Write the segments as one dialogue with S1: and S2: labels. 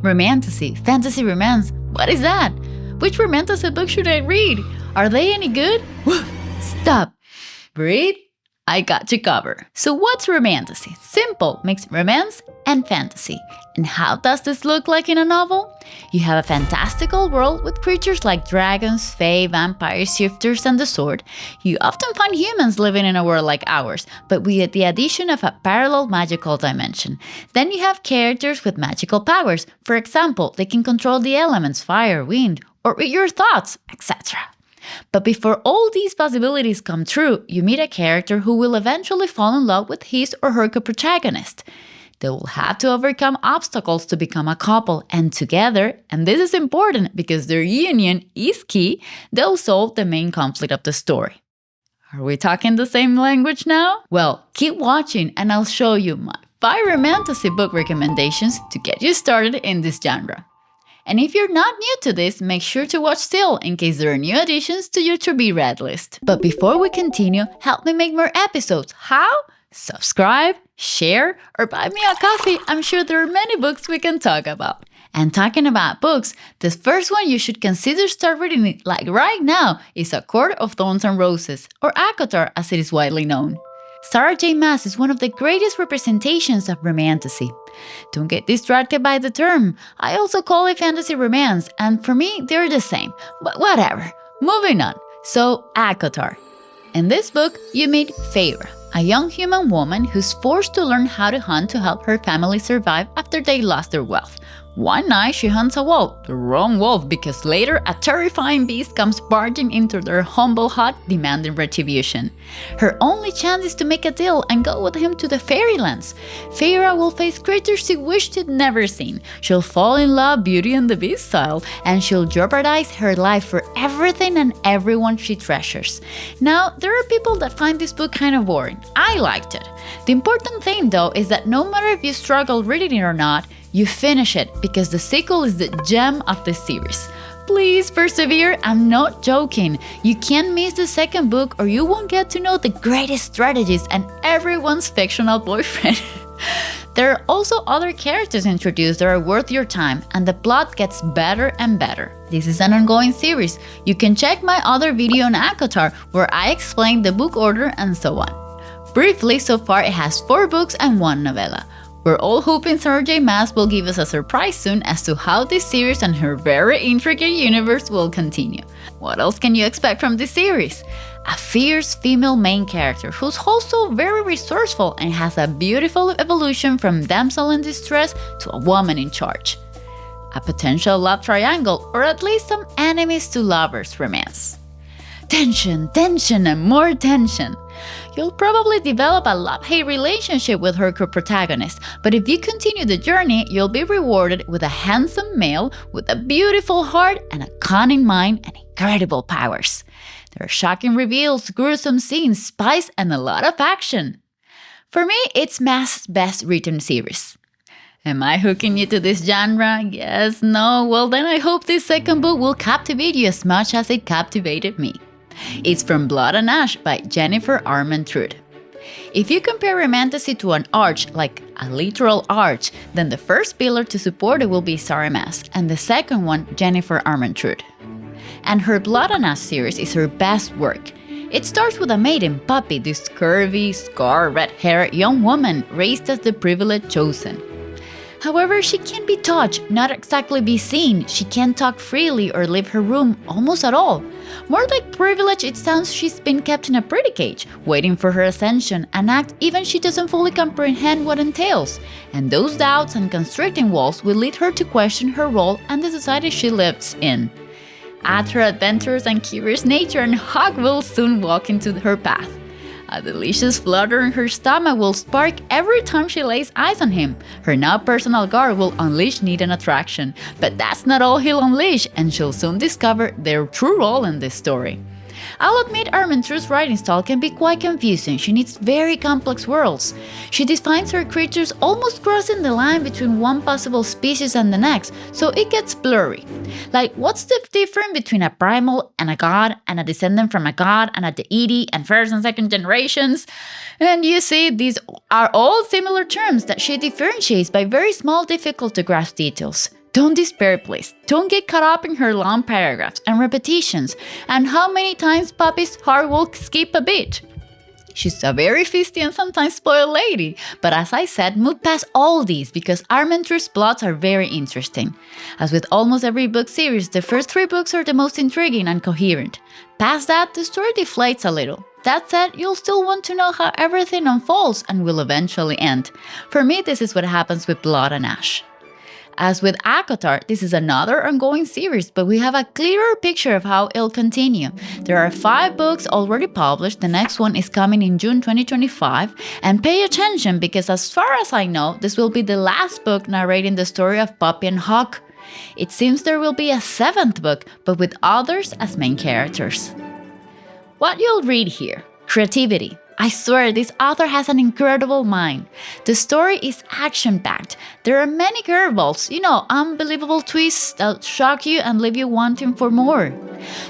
S1: Romantasy, fantasy romance, what is that? Which romantasy book should I read? Are they any good? Stop. Breathe. I got you covered. So what's romantasy? Simple, mixed romance and fantasy. And how does this look like in a novel? You have a fantastical world with creatures like dragons, fae, vampires, shifters, and the sword. You often find humans living in a world like ours, but with the addition of a parallel magical dimension. Then you have characters with magical powers. For example, they can control the elements, fire, wind, or read your thoughts, etc. But before all these possibilities come true, you meet a character who will eventually fall in love with his or her co-protagonist. They will have to overcome obstacles to become a couple, and together, and this is important because their union is key, they'll solve the main conflict of the story. Are we talking the same language now? Well, keep watching and I'll show you my 5 romantasy book recommendations to get you started in this genre. And if you're not new to this, make sure to watch still in case there are new additions to your to-be-read list. But before we continue, help me make more episodes. How? Subscribe, share, or buy me a coffee. I'm sure there are many books we can talk about. And talking about books, the first one you should consider start reading it like right now is A Court of Thorns and Roses, or ACOTAR as it is widely known. Sarah J. Maas is one of the greatest representations of romantasy. Don't get distracted by the term. I also call it fantasy romance, and for me, they're the same. But whatever. Moving on. So, ACOTAR. In this book, you meet Feyre, a young human woman who's forced to learn how to hunt to help her family survive after they lost their wealth. One night, she hunts a wolf, the wrong wolf, because later a terrifying beast comes barging into their humble hut demanding retribution. Her only chance is to make a deal and go with him to the fairylands. Feyre will face creatures she wished she'd never seen. She'll fall in love Beauty and the Beast style, and she'll jeopardize her life for everything and everyone she treasures. Now, there are people that find this book kind of boring. I liked it. The important thing, though, is that no matter if you struggle reading it or not, you finish it because the sequel is the gem of the series. Please persevere, I'm not joking. You can't miss the second book or you won't get to know the greatest strategies and everyone's fictional boyfriend. There are also other characters introduced that are worth your time, and the plot gets better and better. This is an ongoing series. You can check my other video on ACOTAR where I explain the book order and so on. Briefly, so far it has 4 books and 1 novella. We're all hoping Sarah J. Maas will give us a surprise soon as to how this series and her very intricate universe will continue. What else can you expect from this series? A fierce female main character who's also very resourceful and has a beautiful evolution from damsel in distress to a woman in charge. A potential love triangle, or at least some enemies to lovers romance. Tension, tension, and more tension. You'll probably develop a love-hate relationship with her co-protagonist, but if you continue the journey, you'll be rewarded with a handsome male with a beautiful heart and a cunning mind and incredible powers. There are shocking reveals, gruesome scenes, spice, and a lot of action. For me, it's Maas' best written series. Am I hooking you to this genre? Yes, no? Well, then I hope this second book will captivate you as much as it captivated me. It's From Blood and Ash by Jennifer Armentrout. If you compare romantasy to an arch, like a literal arch, then the first pillar to support it will be Sarah Maas, and the second one, Jennifer Armentrout. And her Blood and Ash series is her best work. It starts with a maiden, Poppy, this curvy, scarred, red-haired young woman raised as the privileged chosen. However, she can't be touched, not exactly be seen, she can't talk freely or leave her room almost at all. More like privilege, it sounds she's been kept in a pretty cage, waiting for her ascension, an act even she doesn't fully comprehend what entails. And those doubts and constricting walls will lead her to question her role and the society she lives in. Add her adventurous and curious nature and Hawk will soon walk into her path. A delicious flutter in her stomach will spark every time she lays eyes on him. Her now personal guard will unleash need and attraction. But that's not all he'll unleash, and she'll soon discover their true role in this story. I'll admit Armentrout's writing style can be quite confusing. She needs very complex worlds. She defines her creatures almost crossing the line between one possible species and the next, so it gets blurry. Like, what's the difference between a primal and a god, and a descendant from a god and a deity, and first and second generations? And you see, these are all similar terms that she differentiates by very small, difficult to grasp details. Don't despair, please. Don't get caught up in her long paragraphs and repetitions, and how many times Poppy's heart will skip a beat. She's a very feisty and sometimes spoiled lady, but as I said, move past all these because Armentrout's plots are very interesting. As with almost every book series, the first 3 books are the most intriguing and coherent. Past that, the story deflates a little. That said, you'll still want to know how everything unfolds and will eventually end. For me, this is what happens with Blood and Ash. As with ACOTAR, this is another ongoing series, but we have a clearer picture of how it'll continue. There are 5 books already published, the next one is coming in June 2025, and pay attention because as far as I know, this will be the last book narrating the story of Poppy and Hawk. It seems there will be a 7th book, but with others as main characters. What you'll read here: creativity. I swear, this author has an incredible mind. The story is action-packed. There are many curveballs, unbelievable twists that shock you and leave you wanting for more.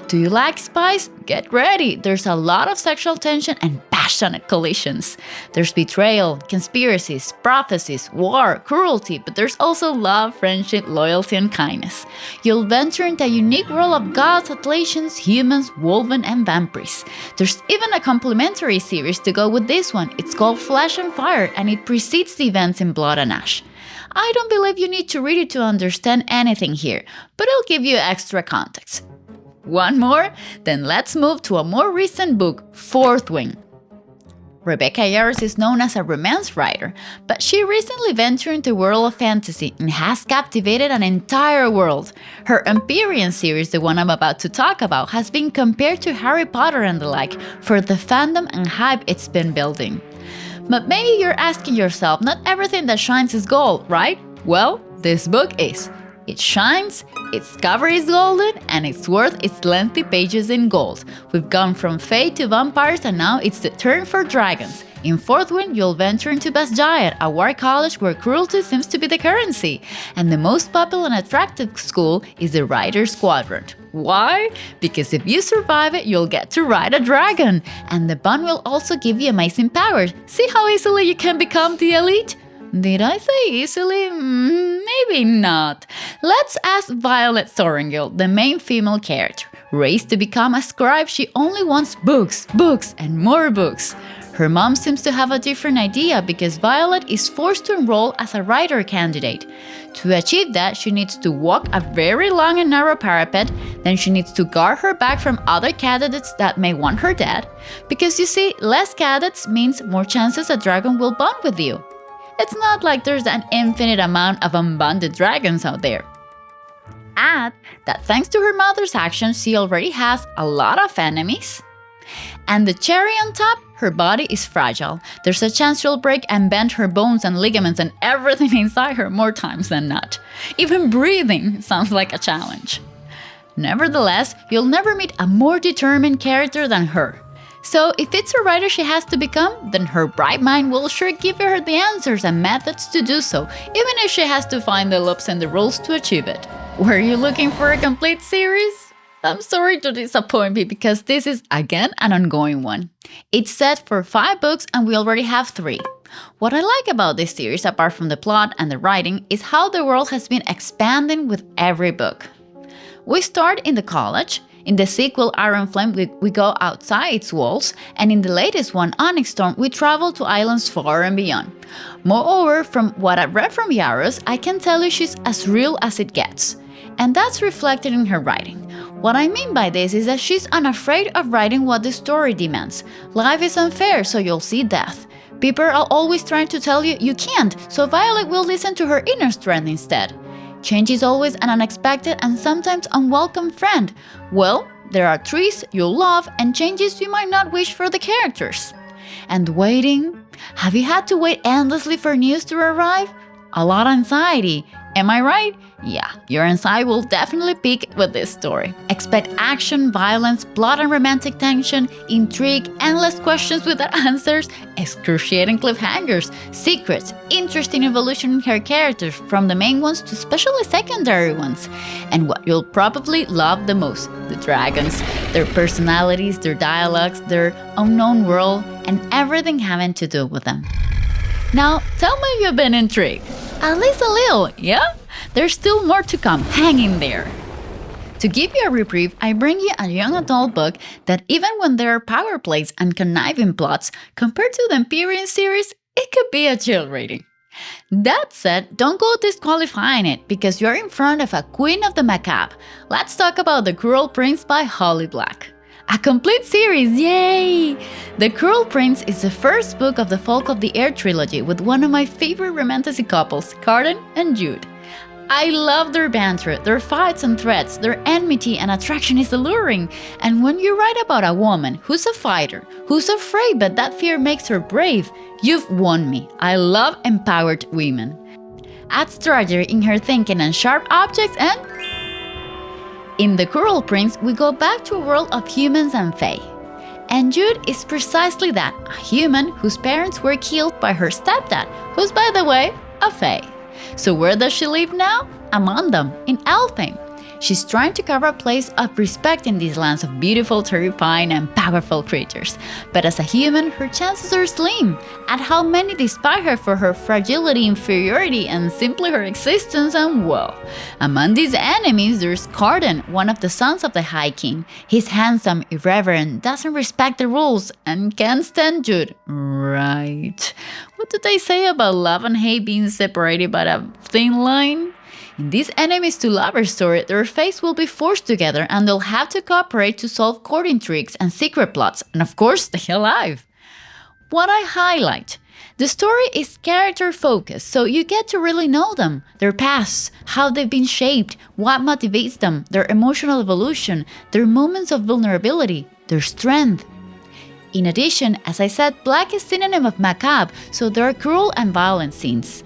S1: Do you like spice? Get ready! There's a lot of sexual tension and passionate collisions. There's betrayal, conspiracies, prophecies, war, cruelty, but there's also love, friendship, loyalty, and kindness. You'll venture into a unique world of gods, Atlassians, humans, wolven, and vampires. There's even a complementary series to go with this one. It's called Flesh and Fire, and it precedes the events in Blood and Ash. I don't believe you need to read it to understand anything here, but it'll give you extra context. One more? Then let's move to a more recent book, Fourth Wing. Rebecca Yarros is known as a romance writer, but she recently ventured into the world of fantasy and has captivated an entire world. Her Empyrean series, the one I'm about to talk about, has been compared to Harry Potter and the like for the fandom and hype it's been building. But maybe you're asking yourself, not everything that shines is gold, right? Well, this book is. It shines, its cover is golden, and it's worth its lengthy pages in gold. We've gone from Fae to vampires, and now it's the turn for dragons. In Fourth Wing, you'll venture into Basgiath, a war college where cruelty seems to be the currency. And the most popular and attractive school is the Rider's Quadrant. Why? Because if you survive it, you'll get to ride a dragon. And the bond will also give you amazing powers. See how easily you can become the elite? Did I say easily? Maybe not. Let's ask Violet Sorrengill, the main female character. Raised to become a scribe, she only wants books, books, and more books. Her mom seems to have a different idea because Violet is forced to enroll as a writer candidate. To achieve that, she needs to walk a very long and narrow parapet, then she needs to guard her back from other candidates that may want her dead, because you see, less candidates means more chances a dragon will bond with you. It's not like there's an infinite amount of unbonded dragons out there. Add that thanks to her mother's actions, she already has a lot of enemies. And the cherry on top, her body is fragile. There's a chance she'll break and bend her bones and ligaments and everything inside her more times than not. Even breathing sounds like a challenge. Nevertheless, you'll never meet a more determined character than her. So if it's a writer she has to become, then her bright mind will sure give her the answers and methods to do so, even if she has to find the loops and the rules to achieve it. Were you looking for a complete series? I'm sorry to disappoint you because this is, again, an ongoing one. It's set for 5 books and we already have 3. What I like about this series, apart from the plot and the writing, is how the world has been expanding with every book. We start in the college. In the sequel, Iron Flame, we go outside its walls, and in the latest one, Onyx Storm, we travel to islands far and beyond. Moreover, from what I've read from Yarros, I can tell you she's as real as it gets. And that's reflected in her writing. What I mean by this is that she's unafraid of writing what the story demands. Life is unfair, so you'll see death. People are always trying to tell you can't, so Violet will listen to her inner strength instead. Change is always an unexpected and sometimes unwelcome friend. Well, there are trees you'll love and changes you might not wish for the characters. And waiting? Have you had to wait endlessly for news to arrive? A lot of anxiety. Am I right? Yeah, your anxiety will definitely peak with this story. Expect action, violence, blood and romantic tension, intrigue, endless questions without answers, excruciating cliffhangers, secrets, interesting evolution in her characters from the main ones to especially secondary ones. And what you'll probably love the most, the dragons, their personalities, their dialogues, their unknown world, and everything having to do with them. Now, tell me you've been intrigued. At least a little, yeah? There's still more to come. Hang in there. To give you a reprieve, I bring you a young adult book that even when there are power plays and conniving plots, compared to the Empyrean series, it could be a chill reading. That said, don't go disqualifying it because you're in front of a queen of the macabre. Let's talk about The Cruel Prince by Holly Black. A complete series, yay! The Cruel Prince is the first book of the Folk of the Air trilogy with one of my favorite romantasy couples, Carden and Jude. I love their banter, their fights and threats, their enmity and attraction is alluring. And when you write about a woman who's a fighter, who's afraid but that fear makes her brave, you've won me. I love empowered women. Add strategy in her thinking and sharp objects and... In The Cruel Prince, we go back to a world of humans and fae. And Jude is precisely that, a human whose parents were killed by her stepdad, who's by the way, a fae. So where does she live now? Among them, in Elfheim. She's trying to carve a place of respect in these lands of beautiful, terrifying, and powerful creatures. But as a human, her chances are slim. At how many despise her for her fragility, inferiority, and simply her existence, and well. Among these enemies, there's Carden, one of the sons of the High King. He's handsome, irreverent, doesn't respect the rules, and can't stand Jude. Right. What do they say about love and hate being separated by a thin line? In this enemies to lovers story, their fates will be forced together and they'll have to cooperate to solve court intrigues and secret plots, and of course, stay alive. What I highlight: the story is character focused, so you get to really know them, their pasts, how they've been shaped, what motivates them, their emotional evolution, their moments of vulnerability, their strength. In addition, as I said, black is synonym of macabre, so there are cruel and violent scenes.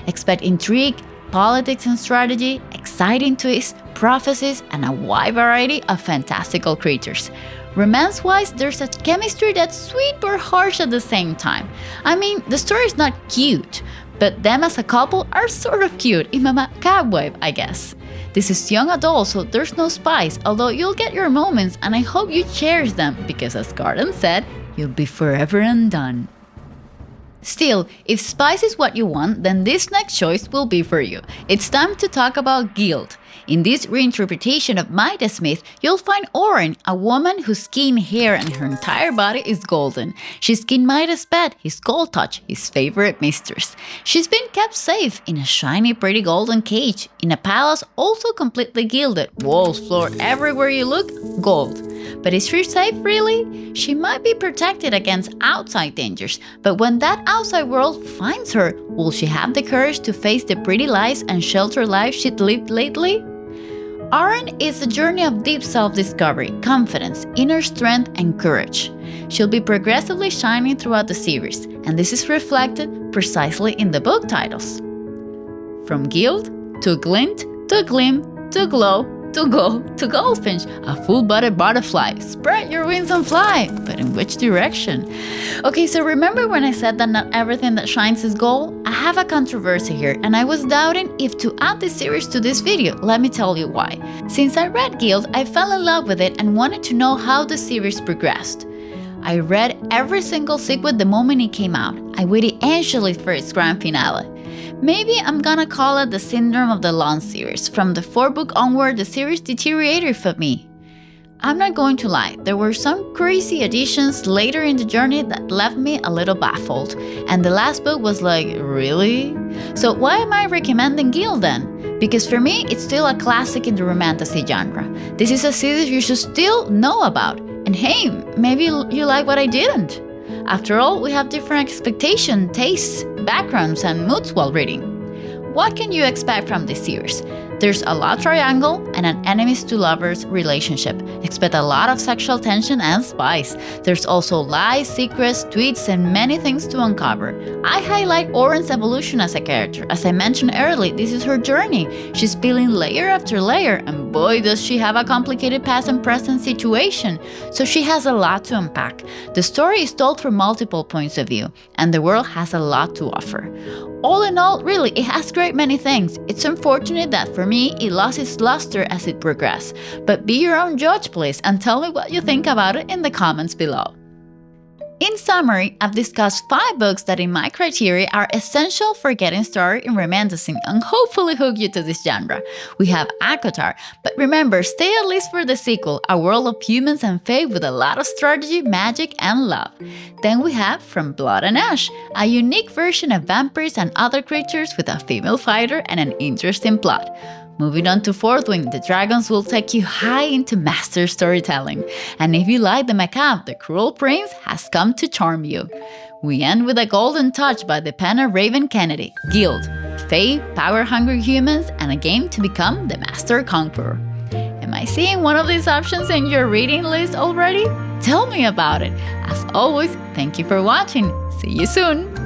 S1: Expect intrigue, politics and strategy, exciting twists, prophecies, and a wide variety of fantastical creatures. Romance-wise, there's a chemistry that's sweet but harsh at the same time. I mean, the story is not cute, but them as a couple are sort of cute in a macabre way, I guess. This is young adult, so there's no spice, although you'll get your moments and I hope you cherish them because as Garden said, you'll be forever undone. Still, if spice is what you want, then this next choice will be for you. It's time to talk about Guild. In this reinterpretation of Maida Smith, you'll find Oren, a woman whose skin, hair, and her entire body is golden. She's King Maida's pet, his gold touch, his favorite mistress. She's been kept safe in a shiny, pretty golden cage, in a palace also completely gilded, walls, floor, everywhere you look, gold. But is she safe really? She might be protected against outside dangers, but when that outside world finds her, will she have the courage to face the pretty lies and sheltered life she'd lived lately? Oren is a journey of deep self-discovery, confidence, inner strength, and courage. She'll be progressively shining throughout the series, and this is reflected precisely in the book titles. From Guild, to Glint, to Gleam, to Glow, to Gold, to Goldfinch, a full-bodied butterfly. Spread your wings and fly! But in which direction? Okay, so remember when I said that not everything that shines is gold? I have a controversy here, and I was doubting if to add this series to this video. Let me tell you why. Since I read Guild, I fell in love with it and wanted to know how the series progressed. I read every single sequel the moment it came out. I waited anxiously for its grand finale. Maybe I'm gonna call it the syndrome of the long series. From the 4th book onward, the series deteriorated for me. I'm not going to lie, there were some crazy additions later in the journey that left me a little baffled. And the last book was like, really? So why am I recommending Guild then? Because for me, it's still a classic in the romantasy genre. This is a series you should still know about. And hey, maybe you like what I didn't. After all, we have different expectations, tastes, backgrounds, and moods while reading. What can you expect from this series? There's a love triangle and an enemies to lovers relationship. Expect a lot of sexual tension and spice. There's also lies, secrets, tweets, and many things to uncover. I highlight Oren's evolution as a character. As I mentioned earlier, this is her journey. She's peeling layer after layer, and boy does she have a complicated past and present situation. So she has a lot to unpack. The story is told from multiple points of view, and the world has a lot to offer. All in all, really, it has great many things. It's unfortunate that for me, it lost its luster as it progressed. But be your own judge, please, and tell me what you think about it in the comments below. In summary, I've discussed 5 books that in my criteria are essential for getting started in romantasy and hopefully hook you to this genre. We have ACOTAR, but remember, stay at least for the sequel, a world of humans and fae with a lot of strategy, magic, and love. Then we have From Blood and Ash, a unique version of vampires and other creatures with a female fighter and an interesting plot. Moving on to Fourth Wing, the dragons will take you high into master storytelling. And if you like the Macabre, the Cruel Prince has come to charm you. We end with a golden touch by the pen of Raven Kennedy, Guild, Fae, power-hungry humans, and a game to become the Master Conqueror. Am I seeing one of these options in your reading list already? Tell me about it. As always, thank you for watching. See you soon!